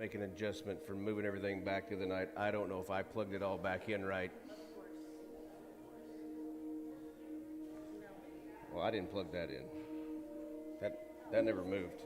make an adjustment for moving everything back the other night. I don't know if I plugged it all back in right. Well, I didn't plug that in. That never moved.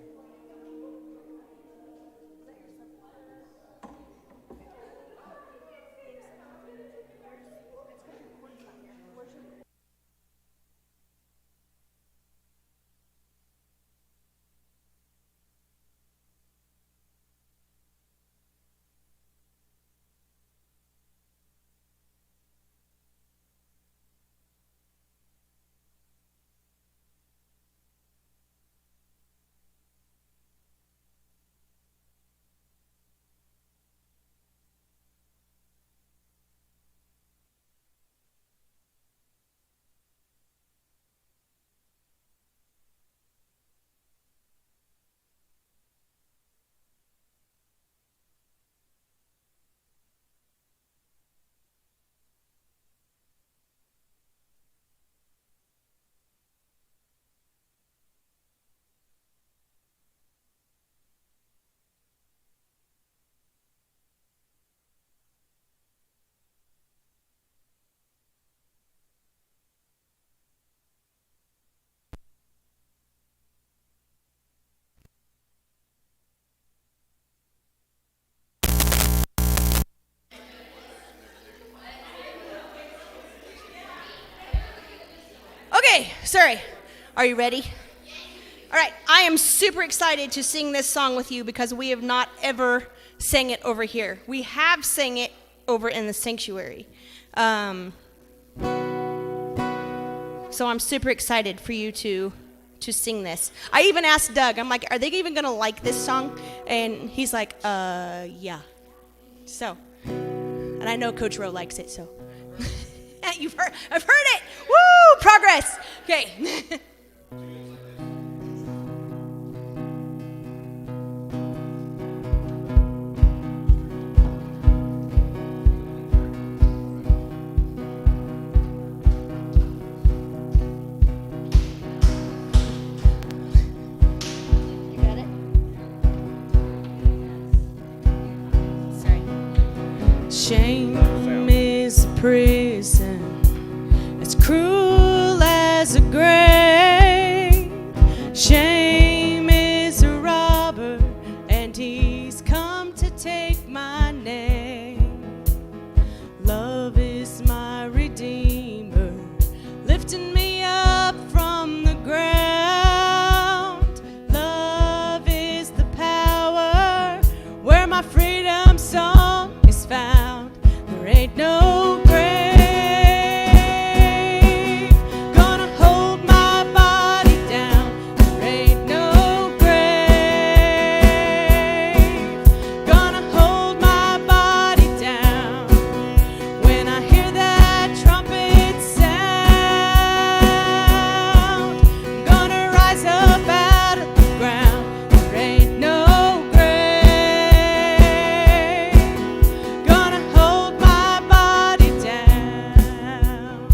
Okay, sorry. Are you ready? All right, I am super excited to sing this song with you because we have not ever sang it over here. We have sang it over in the sanctuary. So I'm super excited for you to sing this. I even asked Doug, I'm like, are they even going to like this song? And he's like, yeah. So, and I know Coach Rowe likes it, so. I've heard it. Woo, progress. Okay. Shame is a prison as cruel as a grave. Shame is a robber, and he's come to take my name. Love is my redeemer, lifting me up from the ground. Love is the power where my freedom song is found. There ain't no grave gonna hold my body down. There ain't no grave gonna hold my body down. When I hear that trumpet sound, I'm gonna rise up out of the ground. There ain't no grave gonna hold my body down.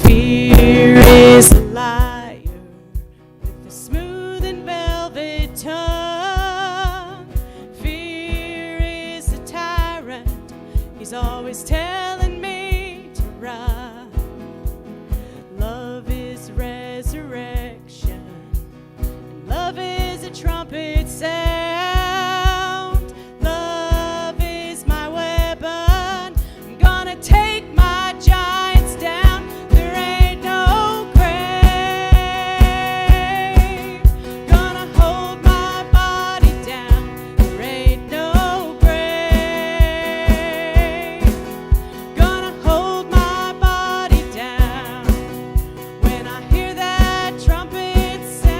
Fear is a liar with a smooth and velvet tongue. Fear is a tyrant, he's always telling me to run. Love is resurrection, and love is a trumpet sound. Love is my weapon, I'm gonna take my giants down. There ain't no grave gonna hold my body down. There ain't no grave gonna hold my body down. When I hear that trumpet sound,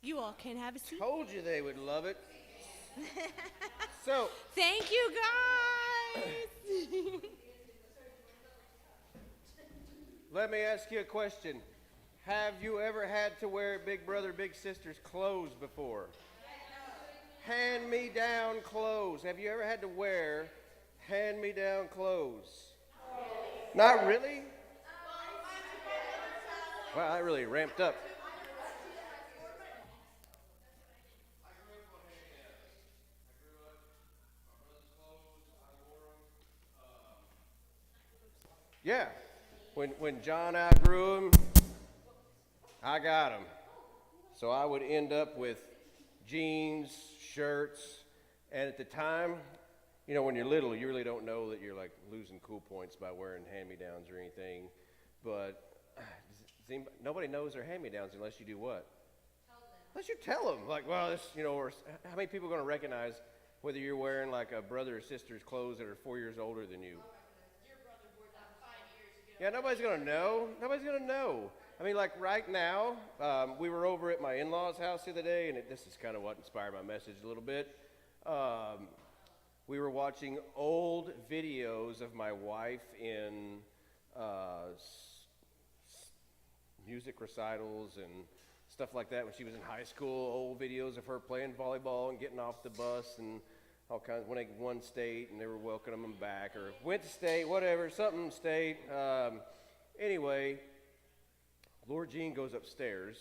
You all can have a seat. Told you they would love it. So, Thank you, guys. let me ask you a question. Have you ever had to wear big brother, big sister's clothes before? Hand-me-down clothes. Have you ever had to wear hand-me-down clothes? Not really? Wow, that really ramped up. Yeah. When John outgrew him, I got him. So I would end up with jeans, shirts, and at the time, you know, when you're little, you really don't know that you're like losing cool points by wearing hand-me-downs or anything. But nobody knows they're hand-me-downs unless you do what? Unless you tell them. Like, well, this, you know, or how many people are going to recognize whether you're wearing like a brother or sister's clothes that are 4 years older than you? Yeah, nobody's going to know. Nobody's going to know. I mean, like right now, we were over at my in-laws' house the other day, and this is kind of what inspired my message a little bit. We were watching old videos of my wife in music recitals and stuff like that when she was in high school, old videos of her playing volleyball and getting off the bus and all kinds. When they won state and they were welcoming them back, or went to state, whatever, something state. Anyway, Lord Jean goes upstairs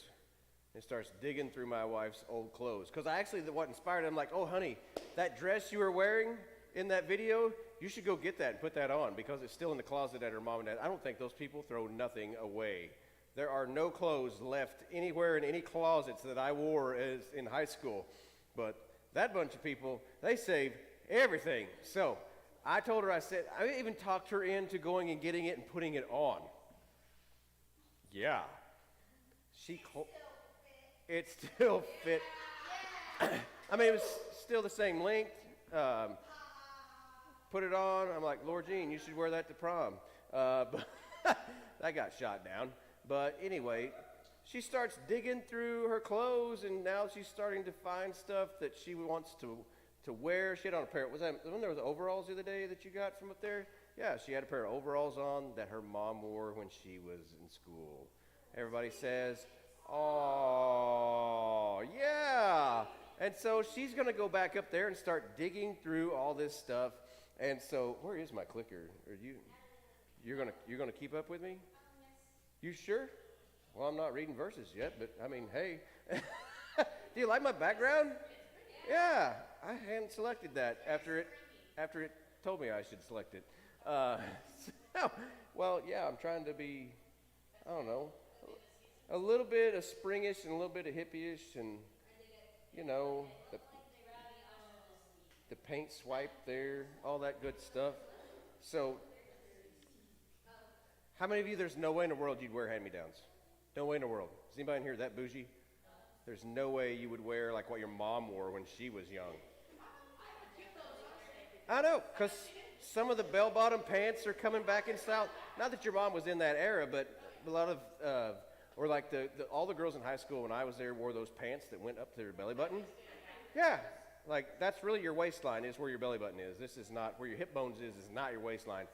and starts digging through my wife's old clothes. Because what inspired it, I'm like, oh, honey, that dress you were wearing in that video, you should go get that and put that on because it's still in the closet at her mom and dad. I don't think those people throw nothing away. There are no clothes left anywhere in any closets that I wore as in high school. But that bunch of people, they save everything. So I told her, I even talked her into going and getting it and putting it on. Yeah. It still fit. I mean, it was still the same length. Put it on. I'm like, Lord Jean, you should wear that to prom. But that got shot down. But anyway, she starts digging through her clothes, and now she's starting to find stuff that she wants to wear. She had on a pair. Was that when there was overalls the other day that you got from up there? Yeah, she had a pair of overalls on that her mom wore when she was in school. Everybody says, oh, yeah. And so she's going to go back up there and start digging through all this stuff. And so, where is my clicker? You're going to keep up with me? You sure? Well, I'm not reading verses yet, but I mean, hey. Do you like my background? Yeah, I hadn't selected that after it told me I should select it. Well, yeah, I'm trying to be, I don't know, a little bit of springish and a little bit of hippie-ish, and you know, the paint swipe there, all that good stuff. So, how many of you, there's no way in the world you'd wear hand-me-downs? No way in the world. Is anybody in here that bougie? There's no way you would wear like what your mom wore when she was young. I know, because some of the bell-bottom pants are coming back in style. Not that your mom was in that era, but a lot of, or like all the girls in high school when I was there wore those pants that went up to their belly button. Yeah, like that's really your waistline is where your belly button is. This is not where your hip bones is not your waistline.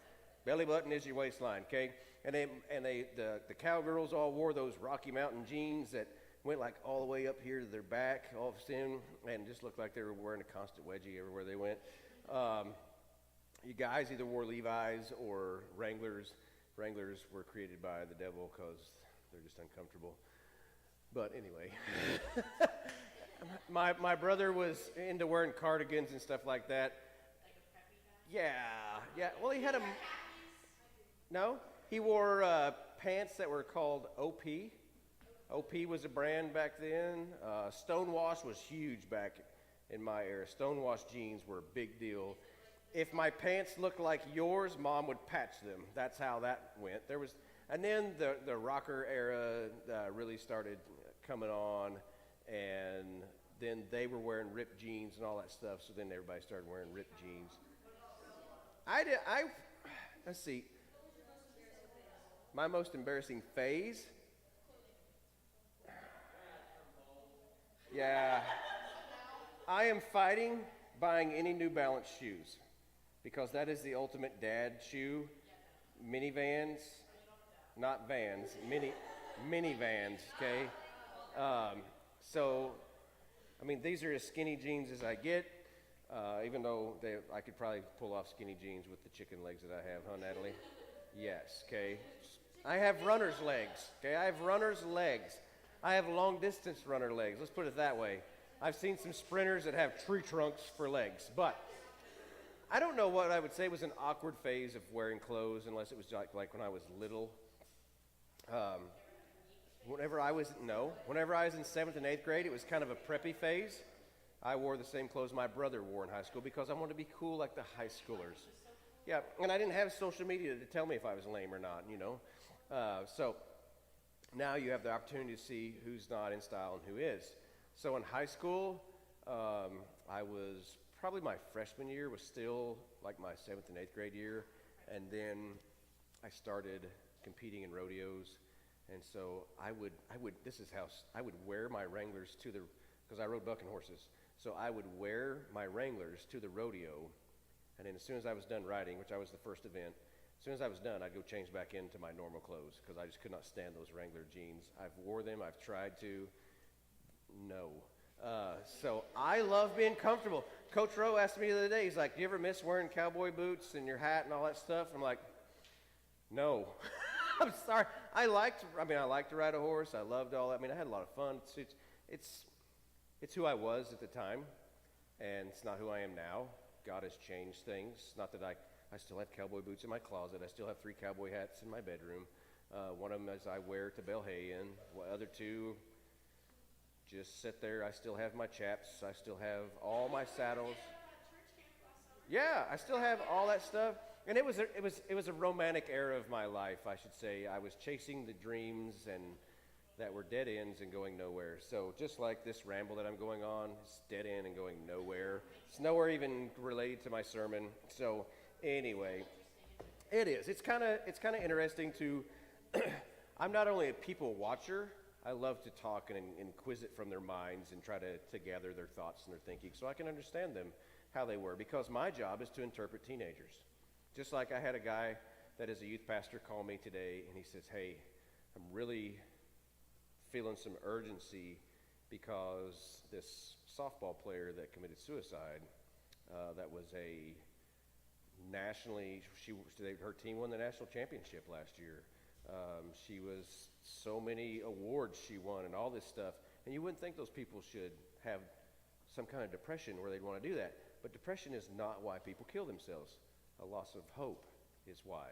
Belly button is your waistline, okay? And the cowgirls all wore those Rocky Mountain jeans that went like all the way up here to their back, all of a sudden, and just looked like they were wearing a constant wedgie everywhere they went. You guys either wore Levi's or Wranglers. Wranglers were created by the devil because they're just uncomfortable. But anyway, my brother was into wearing cardigans and stuff like that. Yeah. Well, he had a. No, he wore pants that were called OP. OP was a brand back then. Stonewash was huge back in my era. Stonewash jeans were a big deal. If my pants looked like yours, Mom would patch them. That's how that went. And then the rocker era really started coming on, and then they were wearing ripped jeans and all that stuff. So then everybody started wearing ripped jeans. Let's see. My most embarrassing phase. I am fighting buying any New Balance shoes because that is the ultimate dad shoe. Minivans, not vans, minivans, okay? So, I mean, these are as skinny jeans as I get, even though I could probably pull off skinny jeans with the chicken legs that I have, huh, Natalie? Yes, okay? I have runner's legs, okay? I have runner's legs. I have long distance runner legs, let's put it that way. I've seen some sprinters that have tree trunks for legs, but I don't know what I would say was an awkward phase of wearing clothes unless it was like when I was little. Whenever I was in 7th and 8th grade, it was kind of a preppy phase. I wore the same clothes my brother wore in high school because I wanted to be cool like the high schoolers. Yeah, and I didn't have social media to tell me if I was lame or not, you know. So now you have the opportunity to see who's not in style and who is. So in high school, I was probably my freshman year was still like my 7th and 8th grade year, and then I started competing in rodeos, and so I would wear my Wranglers because I rode bucking horses, so I would wear my Wranglers to the rodeo, and then as soon as I was done riding, which I was the first event, as soon as I was done, I'd go change back into my normal clothes because I just could not stand those Wrangler jeans. I've wore them, I've tried to, no. So I love being comfortable. Coach Rowe asked me the other day, he's like, do you ever miss wearing cowboy boots and your hat and all that stuff? I'm like, no. I'm sorry. I liked to ride a horse. I loved all that. I mean, I had a lot of fun. It's who I was at the time, and it's not who I am now. God has changed things. Not that I still have cowboy boots in my closet. I still have 3 cowboy hats in my bedroom. One of them is I wear to bale hay in. The other 2 just sit there. I still have my chaps. I still have all my saddles. Yeah, I still have all that stuff. And it was a romantic era of my life, I should say. I was chasing the dreams and that were dead ends and going nowhere. So just like this ramble that I'm going on, it's dead end and going nowhere. It's nowhere even related to my sermon. So anyway, it is. It's kind of interesting to. I'm not only a people watcher. I love to talk and quiz it from their minds and try to gather their thoughts and their thinking so I can understand them, how they were, because my job is to interpret teenagers. Just like I had a guy that is a youth pastor call me today, and he says, hey, I'm really feeling some urgency because this softball player that committed suicide, that was a nationally, her team won the national championship last year. She was so many awards she won and all this stuff. And you wouldn't think those people should have some kind of depression where they'd want to do that. But depression is not why people kill themselves. A loss of hope is why.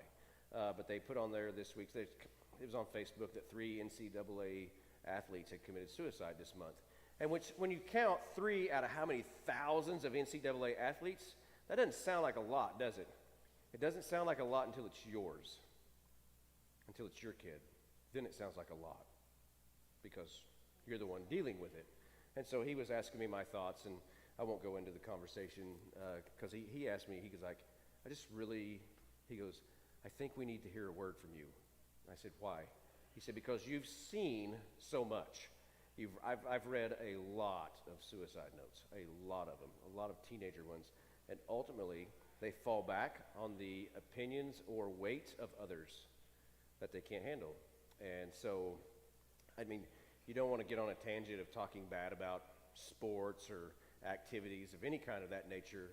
But they put on there this week, it was on Facebook that 3 NCAA athletes had committed suicide this month. And when you count 3 out of how many thousands of NCAA athletes, that doesn't sound like a lot, does it? It doesn't sound like a lot until it's yours. Until it's your kid. Then it sounds like a lot because you're the one dealing with it. And so he was asking me my thoughts, and I won't go into the conversation because he asked me, he goes, I think we need to hear a word from you. I said, why? He said, because you've seen so much. I've read a lot of suicide notes, a lot of them, a lot of teenager ones, and ultimately they fall back on the opinions or weight of others that they can't handle. And so, I mean, you don't want to get on a tangent of talking bad about sports or activities of any kind of that nature,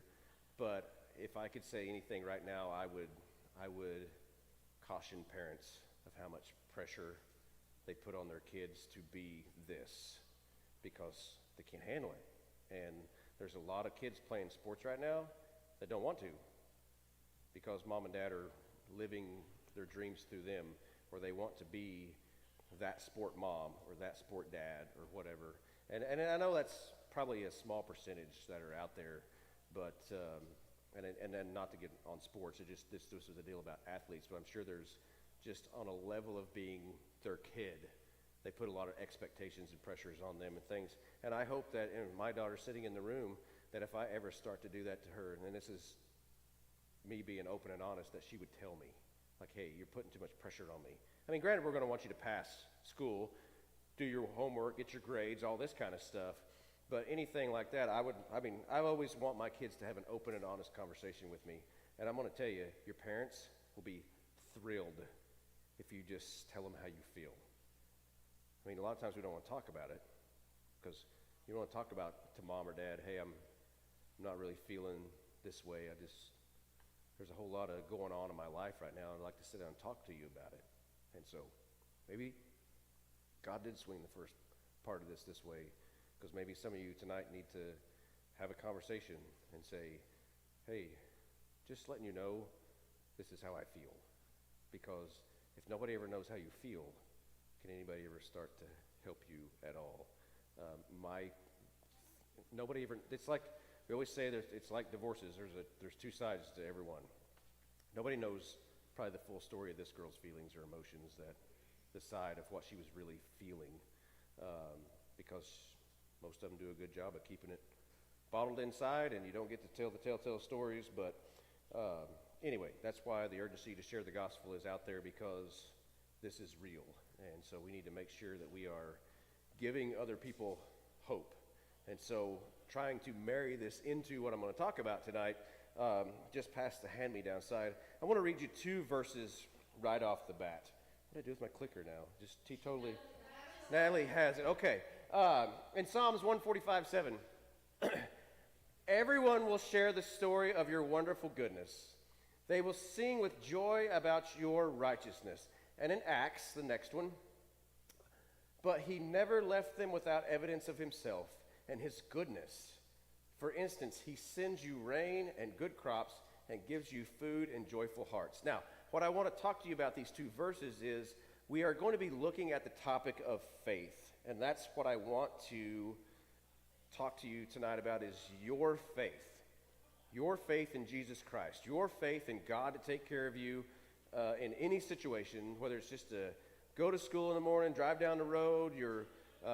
but if I could say anything right now, I would caution parents of how much pressure they put on their kids to be this because they can't handle it. And there's a lot of kids playing sports right now that don't want to because mom and dad are living their dreams through them, or they want to be that sport mom or that sport dad or whatever. And I know that's probably a small percentage that are out there, but and then not to get on sports, this was a deal about athletes, but I'm sure there's just on a level of being their kid, they put a lot of expectations and pressures on them and things. And I hope that, and my daughter sitting in the room, that if I ever start to do that to her, and this is me being open and honest, that she would tell me, like, hey, you're putting too much pressure on me. I mean, granted, we're going to want you to pass school, do your homework, get your grades, all this kind of stuff. But anything like that, I always want my kids to have an open and honest conversation with me. And I'm going to tell you, your parents will be thrilled if you just tell them how you feel. I mean, a lot of times we don't want to talk about it because you don't want to talk about to mom or dad, hey, I'm not really feeling this way. There's a whole lot of going on in my life right now. I'd like to sit down and talk to you about it. And so maybe God did swing the first part of this way, because maybe some of you tonight need to have a conversation and say, hey, just letting you know this is how I feel. Because if nobody ever knows how you feel, can anybody ever start to help you at all? It's like, we always say it's like divorces. There's two sides to everyone. Nobody knows probably the full story of this girl's feelings or emotions, that the side of what she was really feeling, because most of them do a good job of keeping it bottled inside, and you don't get to tell the telltale stories. But anyway, that's why the urgency to share the gospel is out there, because this is real. And so we need to make sure that we are giving other people hope. And so trying to marry this into what I'm going to talk about tonight, just past the hand-me-down side, I want to read you two verses right off the bat. What do I do with my clicker now? Just totally. Natalie has it. Okay. In Psalms 145:7, everyone will share the story of your wonderful goodness. They will sing with joy about your righteousness. And in Acts, the next one, but he never left them without evidence of himself and his goodness. For instance, he sends you rain and good crops and gives you food and joyful hearts. Now, what I want to talk to you about these two verses is we are going to be looking at the topic of faith. And that's what I want to talk to you tonight about, is your faith. Your faith in Jesus Christ. Your faith in God to take care of you in any situation, whether it's just to go to school in the morning, drive down the road,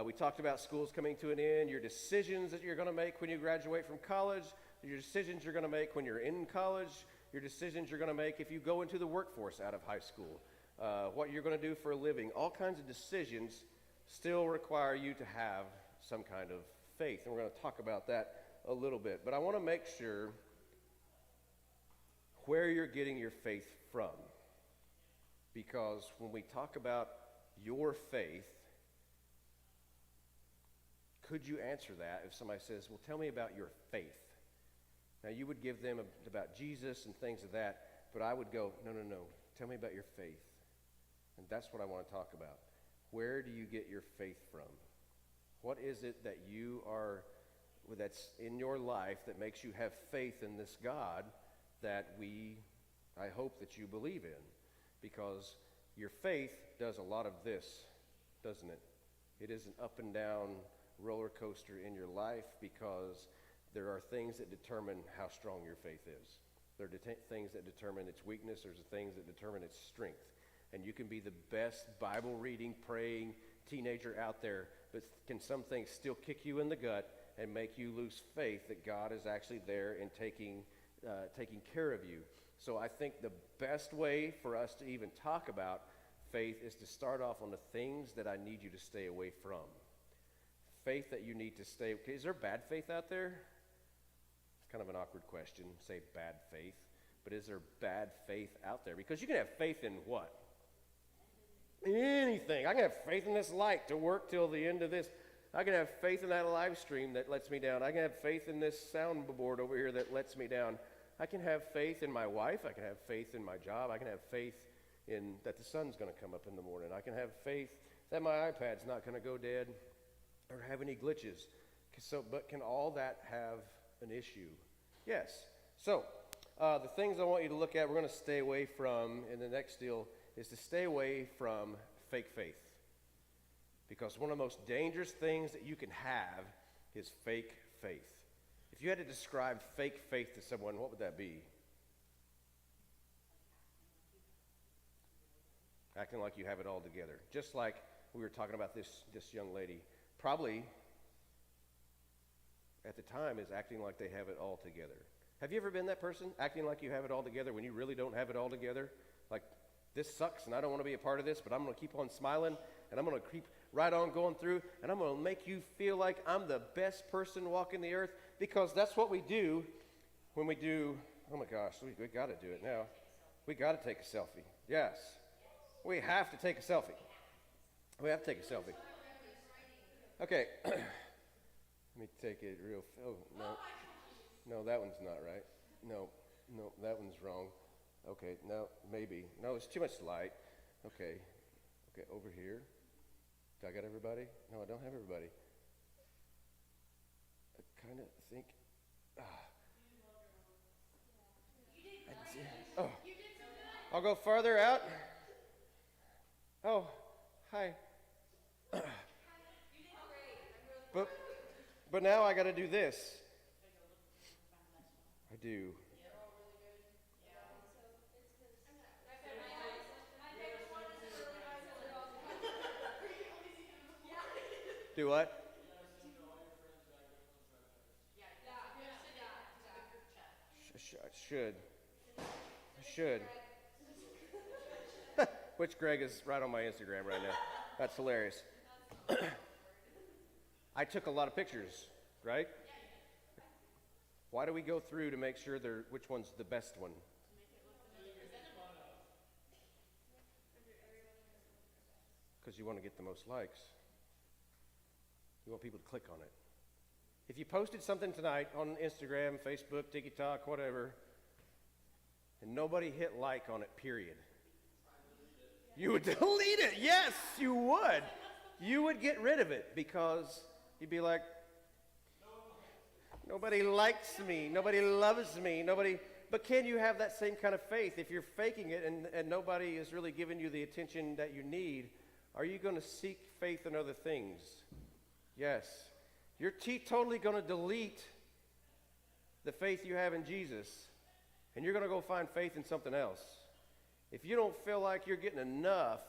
we talked about schools coming to an end, your decisions that you're going to make when you graduate from college, your decisions you're going to make when you're in college, your decisions you're going to make if you go into the workforce out of high school, what you're going to do for a living. All kinds of decisions still require you to have some kind of faith, and we're going to talk about that a little bit. But I want to make sure where you're getting your faith from, because when we talk about your faith, could you answer that if somebody says, well, tell me about your faith? Now, you would give them about Jesus and things of that, but I would go, no, tell me about your faith. And that's what I want to talk about. Where do you get your faith from? What is it that that's in your life that makes you have faith in this God that I hope that you believe in? Because your faith does a lot of this, doesn't it? It is an up and down roller coaster in your life, because there are things that determine how strong your faith is. There are things that determine its weakness. There's things that determine its strength. And you can be the best Bible reading, praying teenager out there, but can some things still kick you in the gut and make you lose faith that God is actually there and taking care of you? So I think the best way for us to even talk about faith is to start off on the things that I need you to stay away from. Faith that you need to stay. Okay, is there bad faith out there? It's kind of an awkward question, say bad faith. But is there bad faith out there? Because you can have faith in what? Anything. I can have faith in this light to work till the end of this. I can have faith in that live stream that lets me down. I can have faith in this soundboard over here that lets me down. I can have faith in my wife. I can have faith in my job. I can have faith in that the sun's going to come up in the morning. I can have faith that my iPad's not going to go dead or have any glitches. But can all that have an issue? Yes. So the things I want you to look at, we're going to stay away from in the next deal, is to stay away from fake faith. Because one of the most dangerous things that you can have is fake faith. If you had to describe fake faith to someone, what would that be? Acting like you have it all together. Just like we were talking about this young lady. Probably, at the time, is acting like they have it all together. Have you ever been that person, acting like you have it all together when you really don't have it all together? Like, this sucks and I don't want to be a part of this, but I'm going to keep on smiling and I'm going to keep right on going through, and I'm going to make you feel like I'm the best person walking the earth, because that's what we do when we do, oh my gosh, we got to do it now. We got to take a selfie. Yes. We have to take a selfie. We have to take a selfie. Okay. Let me take it real, oh, no. No, that one's not right. No, that one's wrong. Okay, no, maybe. No, it's too much light. Okay, over here. Do I got everybody? No, I don't have everybody. I kind of think, oh, I'll go farther out. Oh, hi. But now I got to do this. I do. Do what? I should. Which Greg is right on my Instagram right now. That's hilarious. I took a lot of pictures, right? Why do we go through to make sure which one's the best one? Because you want to get the most likes. You want people to click on it. If you posted something tonight on Instagram, Facebook, TikTok, whatever, and nobody hit like on it, period, you would delete it. Yes, you would. You would get rid of it because you'd be like, nobody likes me, nobody loves me, nobody. But can you have that same kind of faith? If you're faking it and nobody is really giving you the attention that you need, are you going to seek faith in other things? Yes. You're totally going to delete the faith you have in Jesus, and you're going to go find faith in something else. If you don't feel like you're getting enough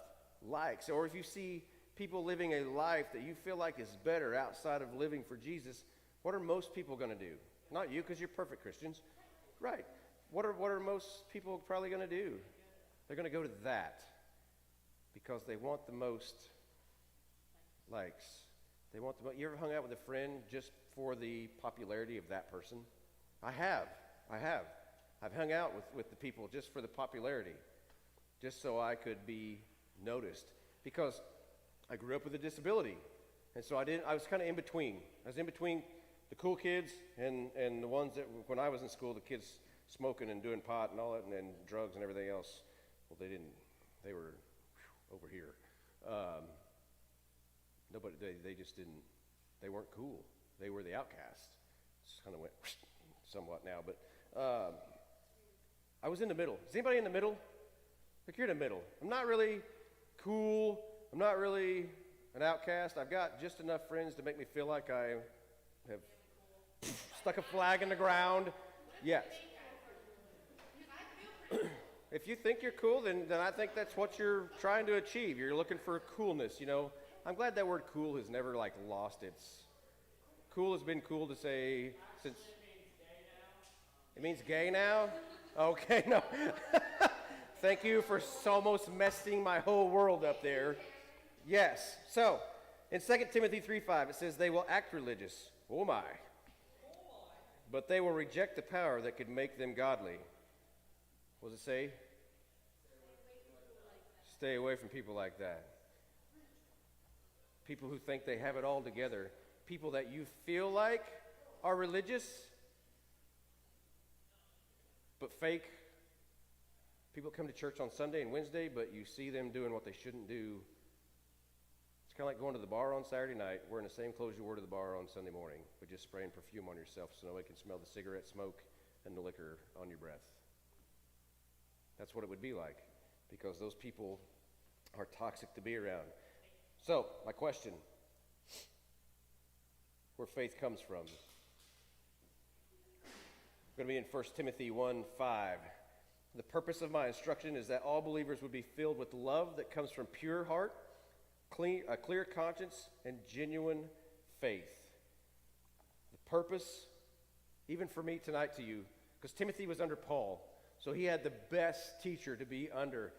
likes, or if you see people living a life that you feel like is better outside of living for Jesus, what are most people going to do? Not you, because you're perfect Christians. Right. What are most people probably going to do? They're going to go to that because they want the most likes. They want the. You ever hung out with a friend just for the popularity of that person? I have. I've hung out with the people just for the popularity, just so I could be noticed. Because I grew up with a disability, and so I was kind of in between. I was in between the cool kids and the ones that, when I was in school, the kids smoking and doing pot and all that, and drugs and everything else. Well, they didn't. They were over here. Nobody. They just didn't. They weren't cool. They were the outcasts. Just kind of went somewhat now, but I was in the middle. Is anybody in the middle? Like, you're in the middle. I'm not really cool. I'm not really an outcast. I've got just enough friends to make me feel like I have stuck a flag in the ground. Yes. If you think you're cool, then I think that's what you're trying to achieve. You're looking for coolness, you know. I'm glad that word cool has never, lost its... Cool has been cool to say since... It means gay now? Okay, no. Thank you for almost messing my whole world up there. Yes. So, in 2 Timothy 3:5, it says, they will act religious. Oh my. But they will reject the power that could make them godly. What does it say? Stay away from people like that. People who think they have it all together. People that you feel like are religious, but fake. People come to church on Sunday and Wednesday, but you see them doing what they shouldn't do. It's kind of like going to the bar on Saturday night, wearing the same clothes you wore to the bar on Sunday morning, but just spraying perfume on yourself so nobody can smell the cigarette smoke and the liquor on your breath. That's what it would be like, because those people are toxic to be around. So, my question, where faith comes from. We're going to be in 1 Timothy 1:5. The purpose of my instruction is that all believers would be filled with love that comes from pure heart, a clear conscience, and genuine faith. The purpose, even for me tonight to you, because Timothy was under Paul, so he had the best teacher to be under.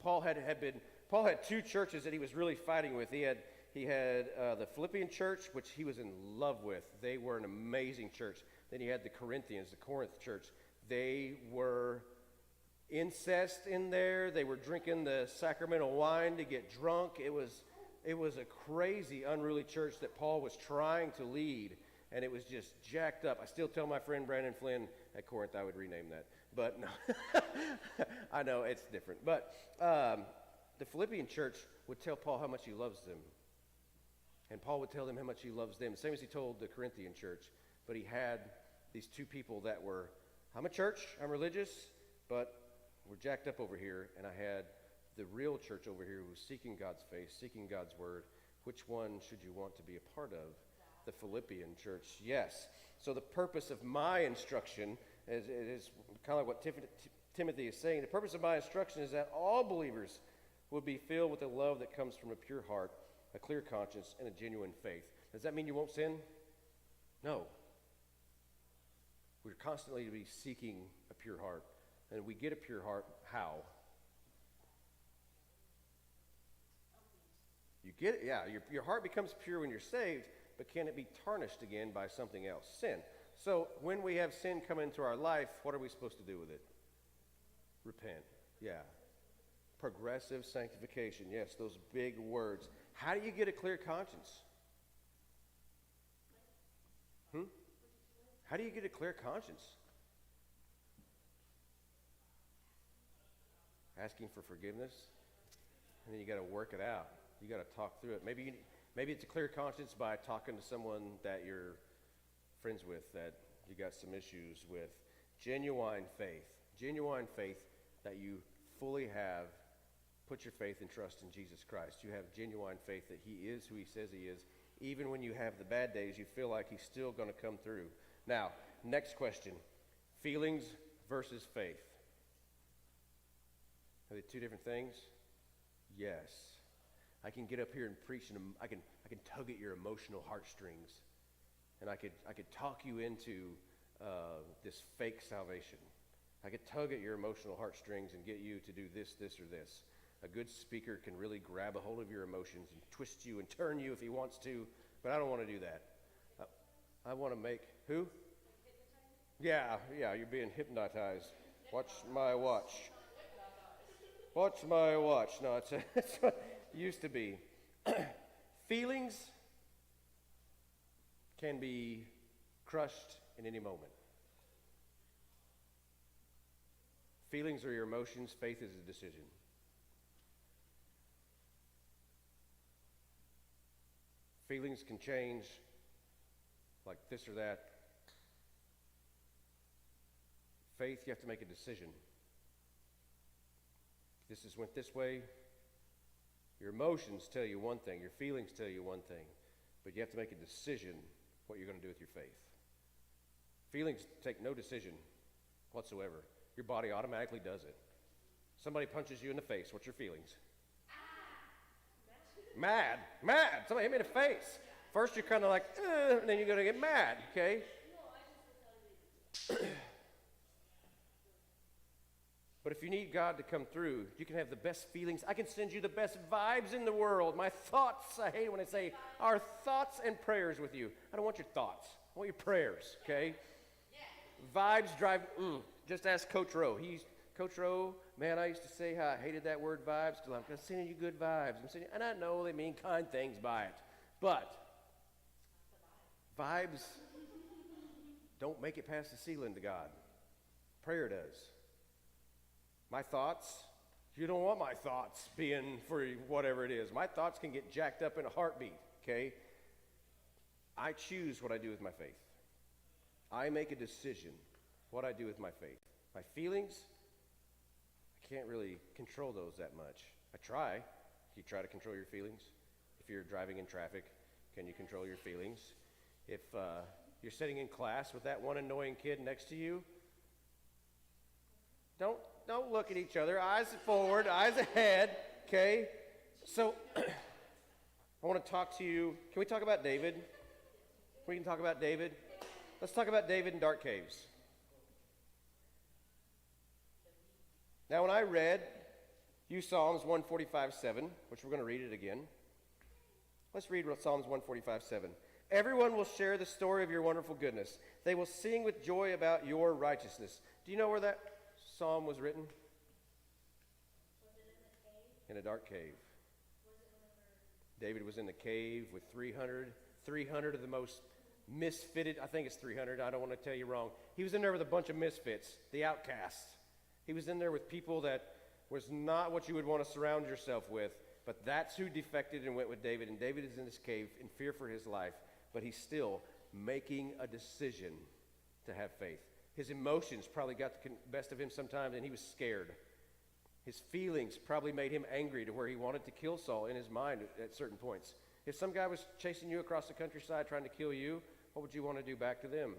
Paul had two churches that he was really fighting with. He he had the Philippian church, which he was in love with. They were an amazing church. Then he had the Corinthians, the Corinth church. They were incest in there. They were drinking the sacramental wine to get drunk. It was a crazy, unruly church that Paul was trying to lead, and it was just jacked up. I still tell my friend Brandon Flynn at Corinth I would rename that, but no. I know it's different. But the Philippian church would tell Paul how much he loves them, and Paul would tell them how much he loves them, same as he told the Corinthian church. But he had these two people that were, I'm a church, I'm religious, but we're jacked up over here, and I had the real church over here who was seeking God's face, seeking God's word. Which one should you want to be a part of? The Philippian church, yes. So the purpose of my instruction is kind of like what Timothy is saying. The purpose of my instruction is that all believers would be filled with the love that comes from a pure heart, a clear conscience, and a genuine faith. Does that mean you won't sin? No. We're constantly to be seeking a pure heart. And we get a pure heart, how? You get it, yeah. Your heart becomes pure when you're saved, but can it be tarnished again by something else? Sin. So when we have sin come into our life, what are we supposed to do with it? Repent. Yeah. Progressive sanctification. Yes, those big words. How do you get a clear conscience? How do you get a clear conscience? Asking for forgiveness, and then you got to work it out. You got to talk through it. Maybe it's a clear conscience by talking to someone that you're friends with, that you got some issues with. Genuine faith that you fully have put your faith and trust in Jesus Christ. You have genuine faith that he is who he says he is. Even when you have the bad days, you feel like he's still going to come through. Now, next question. Feelings versus faith. Are they two different things? Yes. I can get up here and preach, and I can tug at your emotional heartstrings, and I could talk you into this fake salvation. I could tug at your emotional heartstrings and get you to do this, this, or this. A good speaker can really grab a hold of your emotions and twist you and turn you if he wants to, but I don't want to do that. I want to make who? Yeah, you're being hypnotized. Watch my watch. Watch my watch. No, it's what it used to be. Feelings can be crushed in any moment. Feelings are your emotions. Faith is a decision. Feelings can change like this or that. Faith, you have to make a decision. This has went this way. Your emotions tell you one thing. Your feelings tell you one thing. But you have to make a decision what you're going to do with your faith. Feelings take no decision whatsoever. Your body automatically does it. Somebody punches you in the face. What's your feelings? Mad. Somebody hit me in the face. First you're kind of like, and then you're going to get mad, okay? But if you need God to come through, you can have the best feelings. I can send you the best vibes in the world. My thoughts, I hate when I say our thoughts and prayers with you. I don't want your thoughts. I want your prayers, okay? Vibes drive, just ask Coach Rowe. Coach Rowe, man, I used to say how I hated that word vibes because I'm sending you good vibes. And I know they mean kind things by it. But vibes don't make it past the ceiling to God. Prayer does. My thoughts, you don't want my thoughts being for whatever it is. My thoughts can get jacked up in a heartbeat, okay? I choose what I do with my faith. I make a decision what I do with my faith. My feelings, I can't really control those that much. I try. You try to control your feelings. If you're driving in traffic, can you control your feelings? If you're sitting in class with that one annoying kid next to you, don't look at each other. Eyes forward, eyes ahead, okay? So, I want to talk to you. Can we talk about David? We can talk about David. Let's talk about David in dark caves. Now, when I read you Psalms 145:7, which we're going to read it again, Let's read Psalms 145:7. Everyone will share the story of your wonderful goodness. They will sing with joy about your righteousness. Do you know where that psalm was written? In a dark cave. David was in the cave with 300 of the most misfitted, I think it's 300, I don't want to tell you wrong. He was in there with a bunch of misfits, the outcasts. He was in there with people that was not what you would want to surround yourself with, but that's who defected and went with David. And David is in this cave in fear for his life, but he's still making a decision to have faith. His emotions probably got the best of him sometimes, and he was scared. His feelings probably made him angry to where he wanted to kill Saul in his mind at certain points. If some guy was chasing you across the countryside trying to kill you, what would you want to do back to them?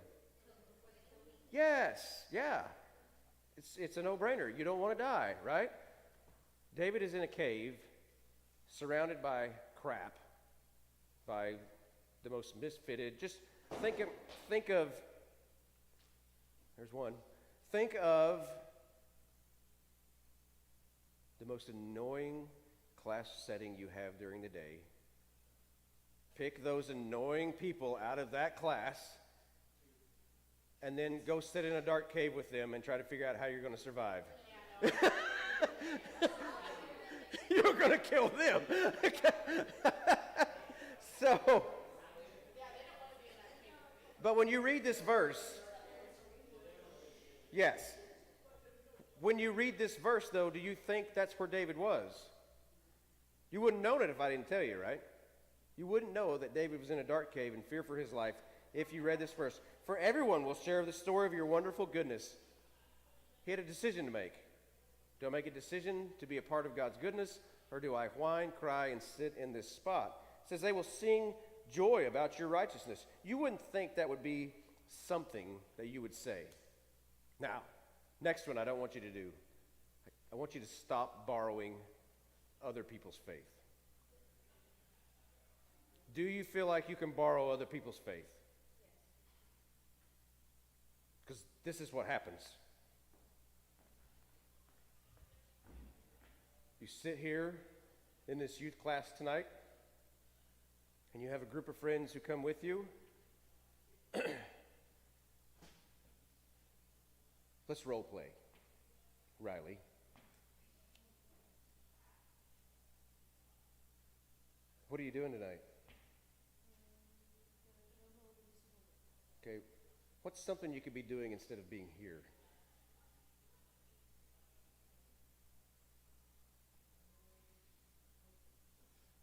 Yes, yeah. It's a no-brainer. You don't want to die, right? David is in a cave surrounded by crap, by the most misfitted. Just think of, there's one. Think of the most annoying class setting you have during the day. Pick those annoying people out of that class and then go sit in a dark cave with them and try to figure out how you're going to survive. You're going to kill them. So, but when you read this verse, yes. When you read this verse, though, do you think that's where David was? You wouldn't know it if I didn't tell you, right? You wouldn't know that David was in a dark cave in fear for his life if you read this verse. For everyone will share the story of your wonderful goodness. He had a decision to make. Do I make a decision to be a part of God's goodness, or do I whine, cry, and sit in this spot? It says they will sing joy about your righteousness. You wouldn't think that would be something that you would say. Now, next one I don't want you to do. I want you to stop borrowing other people's faith. Do you feel like you can borrow other people's faith? Because this is what happens. You sit here in this youth class tonight, and you have a group of friends who come with you. Let's role play. Riley. What are you doing tonight? Okay, what's something you could be doing instead of being here?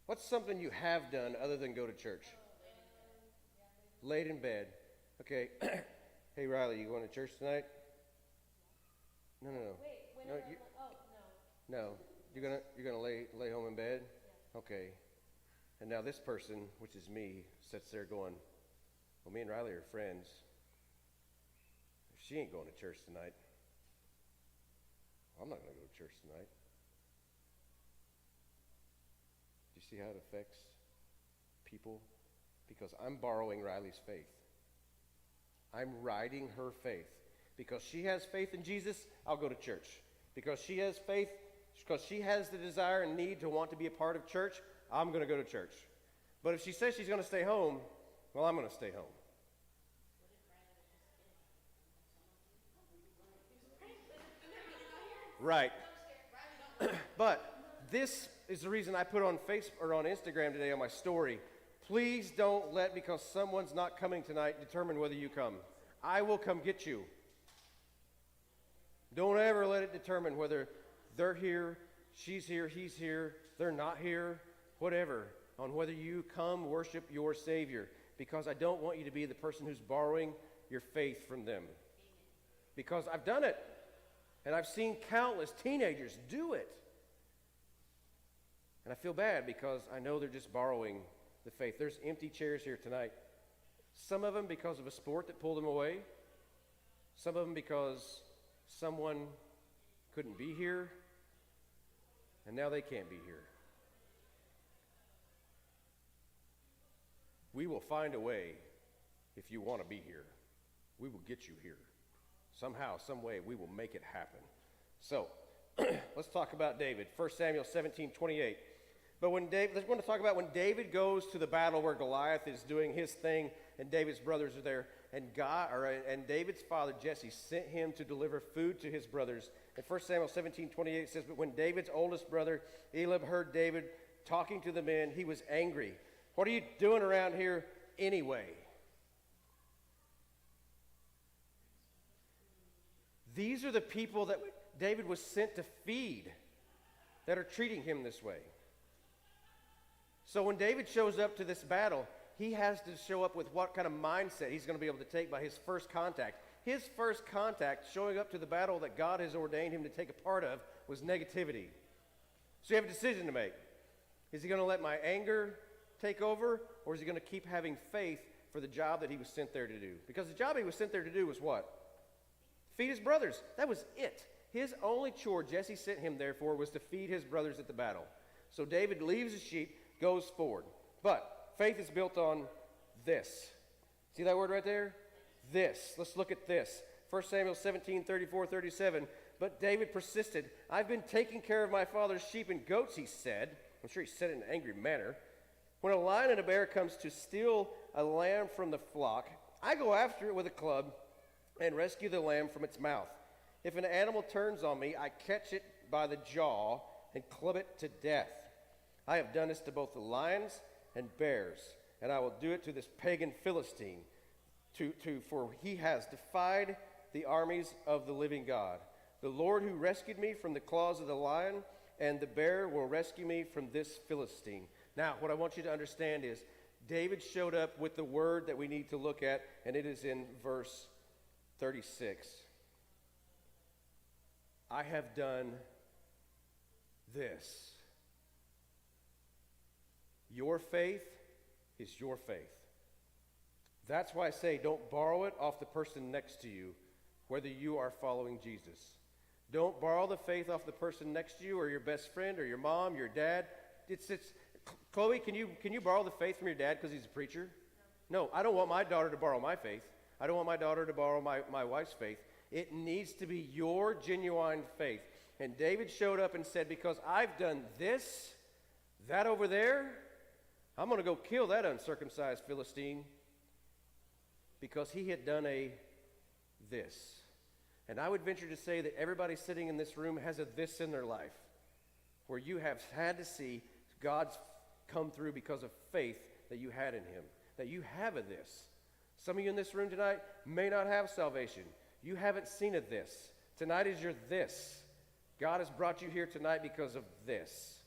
What's something you have done other than go to church? Laid in bed. Okay. Hey, Riley, you going to church tonight? No. Wait, No, no. You're gonna lay home in bed? Yeah. Okay. And now this person, which is me, sits there going, well, me and Riley are friends. If she ain't going to church tonight, I'm not going to go to church tonight. Do you see how it affects people? Because I'm borrowing Riley's faith. I'm riding her faith. Because she has faith in Jesus, I'll go to church. Because she has faith, because she has the desire and need to want to be a part of church, I'm going to go to church. But if she says she's going to stay home, well, I'm going to stay home. Right. But this is the reason I put on Facebook or on Instagram today on my story. Please don't let, because someone's not coming tonight, determine whether you come. I will come get you. Don't ever let it determine whether they're here, she's here, he's here, they're not here, whatever, on whether you come worship your Savior. Because I don't want you to be the person who's borrowing your faith from them. Because I've done it. And I've seen countless teenagers do it. And I feel bad because I know they're just borrowing the faith. There's empty chairs here tonight. Some of them because of a sport that pulled them away. Some of them because someone couldn't be here. And now they can't be here. We will find a way if you want to be here. We will get you here. Somehow, some way, we will make it happen. So, let's talk about David. 1 Samuel 17:28. But when David, let's want to talk about when David goes to the battle where Goliath is doing his thing, and David's brothers are there, and and David's father Jesse sent him to deliver food to his brothers. In 1 Samuel 17:28 it says, "But when David's oldest brother Eliab heard David talking to the men, he was angry. 'What are you doing around here anyway?'" These are the people that David was sent to feed that are treating him this way. So when David shows up to this battle, he has to show up with what kind of mindset he's going to be able to take by his first contact. His first contact showing up to the battle that God has ordained him to take a part of was negativity. So you have a decision to make. Is he going to let my anger take over, or is he going to keep having faith for the job that he was sent there to do? Because the job he was sent there to do was what? Feed his brothers. That was it. His only chore Jesse sent him there for was to feed his brothers at the battle. So David leaves his sheep, goes forward. But faith is built on this. See that word right there? This. Let's look at this. 1 Samuel 17:34-37. But David persisted. "I've been taking care of my father's sheep and goats," he said. I'm sure he said it in an angry manner. "When a lion and a bear comes to steal a lamb from the flock, I go after it with a club and rescue the lamb from its mouth. If an animal turns on me, I catch it by the jaw and club it to death. I have done this to both the lions and bears, and I will do it to this pagan Philistine, for he has defied the armies of the living God. The Lord who rescued me from the claws of the lion and the bear will rescue me from this Philistine." Now, what I want you to understand is David showed up with the word that we need to look at, and it is in verse 36. "I have done this." Your faith is your faith. That's why I say don't borrow it off the person next to you, whether you are following Jesus. Don't borrow the faith off the person next to you or your best friend or your mom, your dad. Chloe, can you borrow the faith from your dad because he's a preacher? No, I don't want my daughter to borrow my faith. I don't want my daughter to borrow my wife's faith. It needs to be your genuine faith. And David showed up and said, "Because I've done this, that over there, I'm going to go kill that uncircumcised Philistine," because he had done a this. And I would venture to say that everybody sitting in this room has a this in their life, where you have had to see God's come through because of faith that you had in him, that you have a this. Some of you in this room tonight may not have salvation. You haven't seen a this. Tonight is your this. God has brought you here tonight because of this.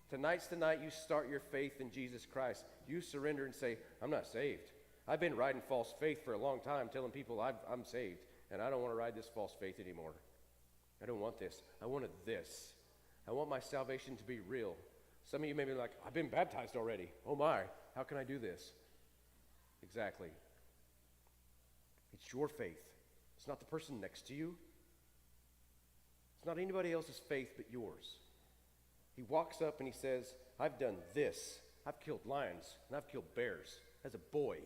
Tonight's the night you start your faith in Jesus Christ. You surrender and say, "I'm not saved. I've been riding false faith for a long time, telling people I'm saved, and I don't want to ride this false faith anymore. I don't want this. I wanted this. I want my salvation to be real." Some of you may be like, "I've been baptized already. Oh my, how can I do this?" Exactly. It's your faith. It's not the person next to you. It's not anybody else's faith but yours. He walks up and he says, "I've done this. I've killed lions and I've killed bears as a boy.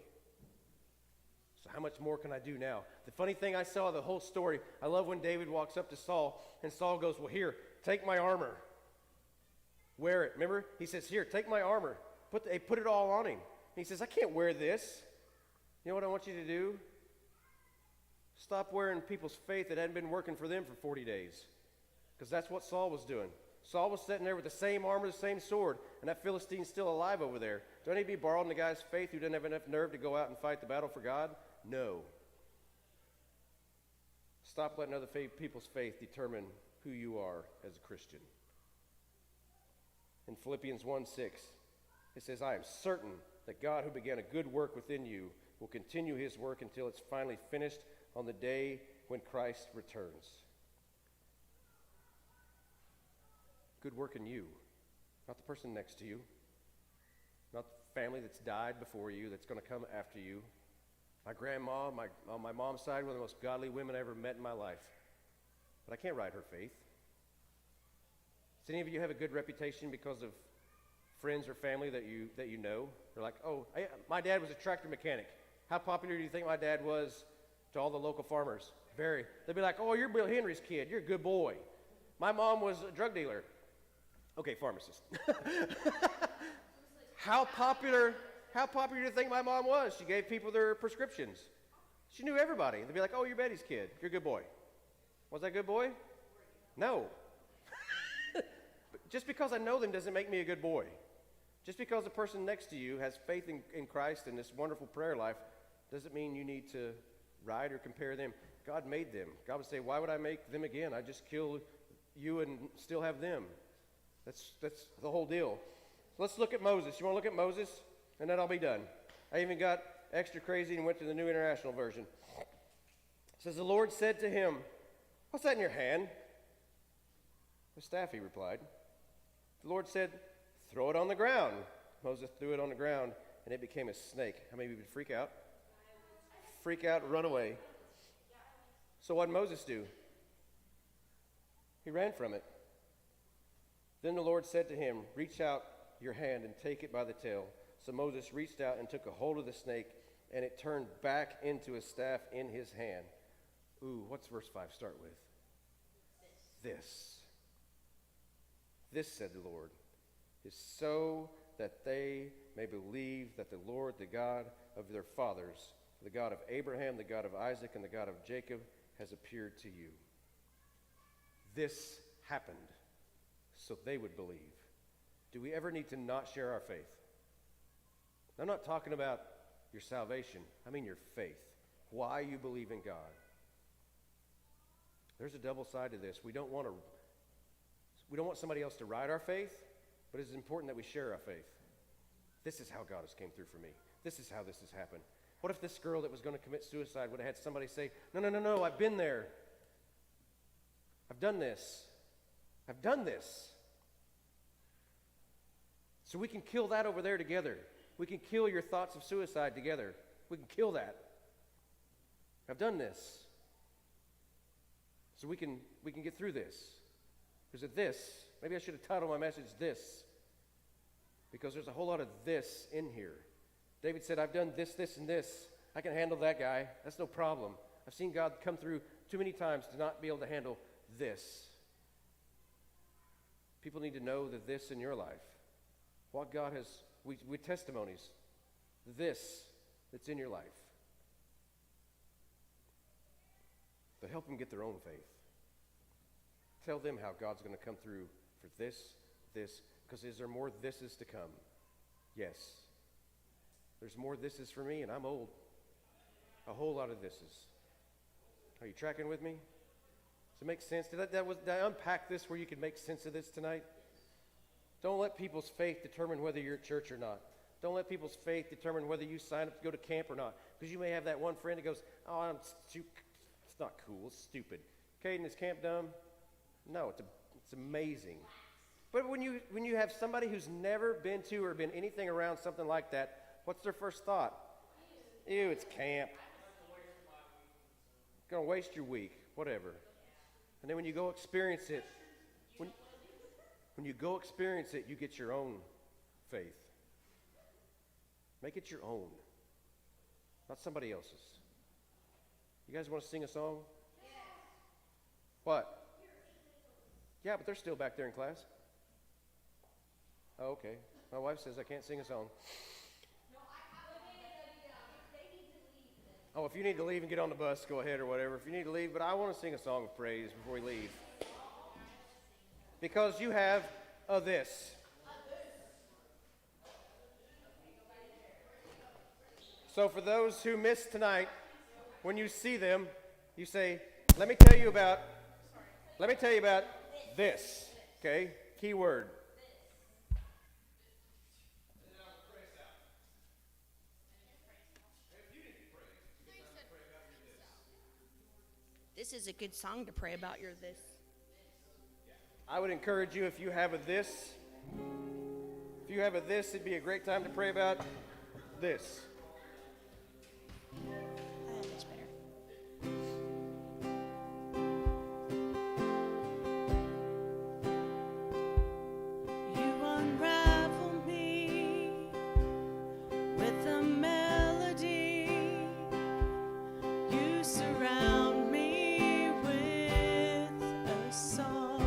So how much more can I do now?" The funny thing I saw the whole story, I love when David walks up to Saul and Saul goes, "Well, here, take my armor. Wear it." Remember? He says, "Here, take my armor." They put it all on him. And he says, "I can't wear this." You know what I want you to do? Stop wearing people's faith that hadn't been working for them for 40 days. Because that's what Saul was doing. Saul was sitting there with the same armor, the same sword, and that Philistine's still alive over there. Do I need to be borrowing the guy's faith who didn't have enough nerve to go out and fight the battle for God? No. Stop letting other people's faith determine who you are as a Christian. In Philippians 1:6, it says, "I am certain that God who began a good work within you will continue his work until it's finally finished on the day when Christ returns." Good work in you, not the person next to you, not the family that's died before you, that's going to come after you. My grandma, on my mom's side, one of the most godly women I ever met in my life. But I can't ride her faith. Does any of you have a good reputation because of friends or family that you know? They're like, "Oh, my dad was a tractor mechanic. How popular do you think my dad was to all the local farmers?" Very. They'd be like, "Oh, you're Bill Henry's kid. You're a good boy. My mom was a drug dealer." Okay, pharmacist. How popular do you think my mom was? She gave people their prescriptions. She knew everybody. They'd be like, oh, you're Betty's kid. You're a good boy. Was I a good boy? No. But just because I know them doesn't make me a good boy. Just because the person next to you has faith in Christ and this wonderful prayer life doesn't mean you need to ride or compare them. God made them. God would say, why would I make them again? I just kill you and still have them. That's the whole deal. So let's look at Moses. You want to look at Moses? And then I'll be done. I even got extra crazy and went to the New International Version. It says, the Lord said to him, what's that in your hand? The staff, he replied. The Lord said, throw it on the ground. Moses threw it on the ground, and it became a snake. How many of you would freak out? Freak out, run away. So what did Moses do? He ran from it. Then the Lord said to him, reach out your hand and take it by the tail. So Moses reached out and took a hold of the snake, and it turned back into a staff in his hand. Ooh, what's verse 5 start with? This. This, said the Lord, is so that they may believe that the Lord, the God of their fathers, the God of Abraham, the God of Isaac, and the God of Jacob, has appeared to you. This happened so they would believe. Do we ever need to not share our faith? I'm not talking about your salvation. I mean your faith. Why you believe in God. There's a double side to this. We don't want somebody else to ride our faith, but it's important that we share our faith. This is how God has came through for me. This is how this has happened. What if this girl that was going to commit suicide would have had somebody say, no, I've been there. I've done this. I've done this. So we can kill that over there together. We can kill your thoughts of suicide together. We can kill that. I've done this. So we can get through this. There's a this. Maybe I should have titled my message this. Because there's a whole lot of this in here. David said, I've done this, this, and this. I can handle that guy. That's no problem. I've seen God come through too many times to not be able to handle this. People need to know the this in your life. What God has, with testimonies, this that's in your life. But help them get their own faith. Tell them how God's going to come through for this, because is there more thises to come? Yes. There's more thises for me, and I'm old. A whole lot of thises. Are you tracking with me? Does it make sense? Did I unpack this where you can make sense of this tonight? Don't let people's faith determine whether you're at church or not. Don't let people's faith determine whether you sign up to go to camp or not. Because you may have that one friend that goes, oh, it's not cool, it's stupid. Caden, is camp dumb? No, it's amazing. But when you have somebody who's never been to or been anything around something like that, what's their first thought? Ew, it's camp. Gonna waste your week, whatever. And then when you go experience it, when you go experience it, you get your own faith. Make it your own, not somebody else's. You guys want to sing a song? What? Yeah, but they're still back there in class. Oh, okay. My wife says I can't sing a song. Oh, if you need to leave and get on the bus, go ahead or whatever. If you need to leave, but I want to sing a song of praise before we leave. Because you have a this. So for those who missed tonight, when you see them, you say, let me tell you about this. Okay? Key word. This is a good song to pray about your this. I would encourage you, if you have a this, it'd be a great time to pray about this. That's better. You unravel me with a melody. You surround me with a song.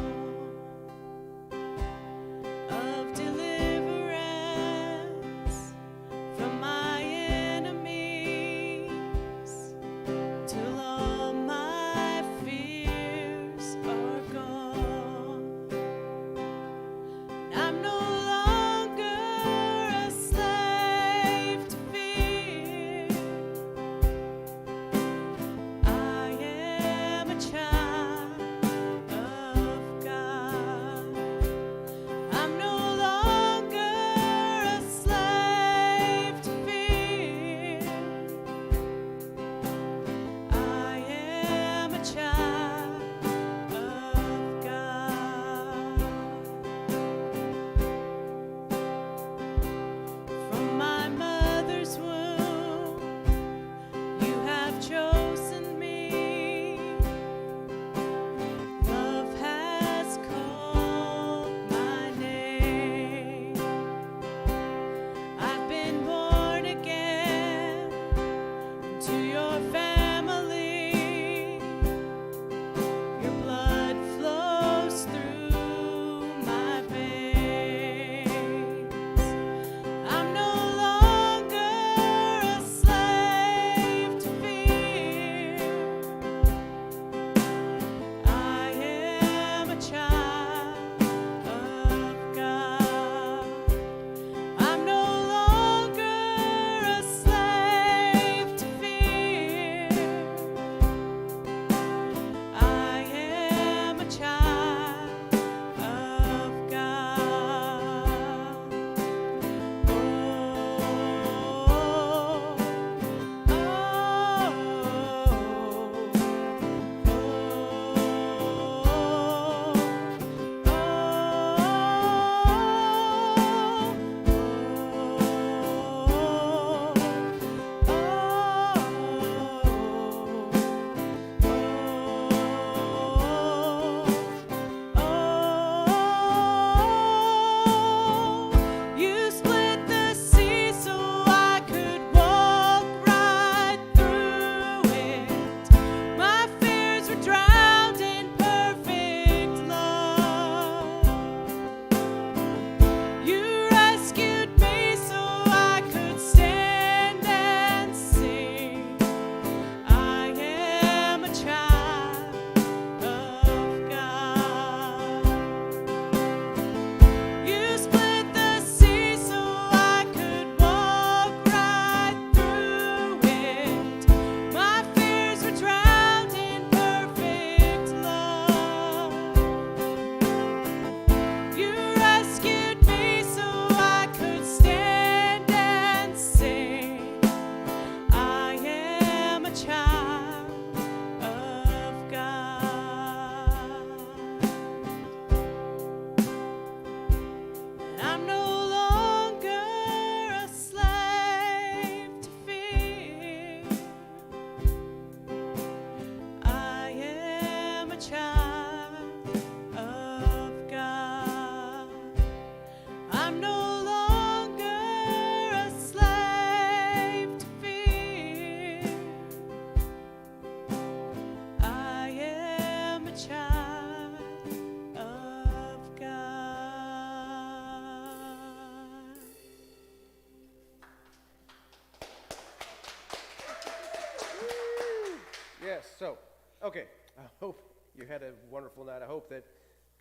So, okay. I hope you had a wonderful night. I hope that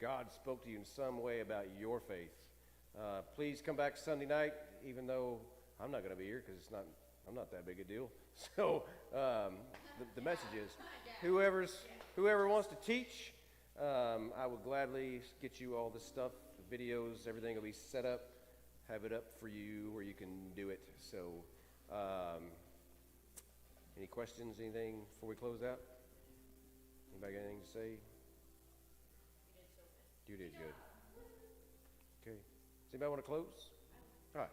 God spoke to you in some way about your faith. Please come back Sunday night, even though I'm not going to be here because I'm not that big a deal. So the message is, whoever wants to teach, I will gladly get you all this stuff, the videos, everything will be set up, have it up for you where you can do it. So, any questions, anything before we close out? Anybody got anything to say? You did good. Okay. Does anybody want to close? All right.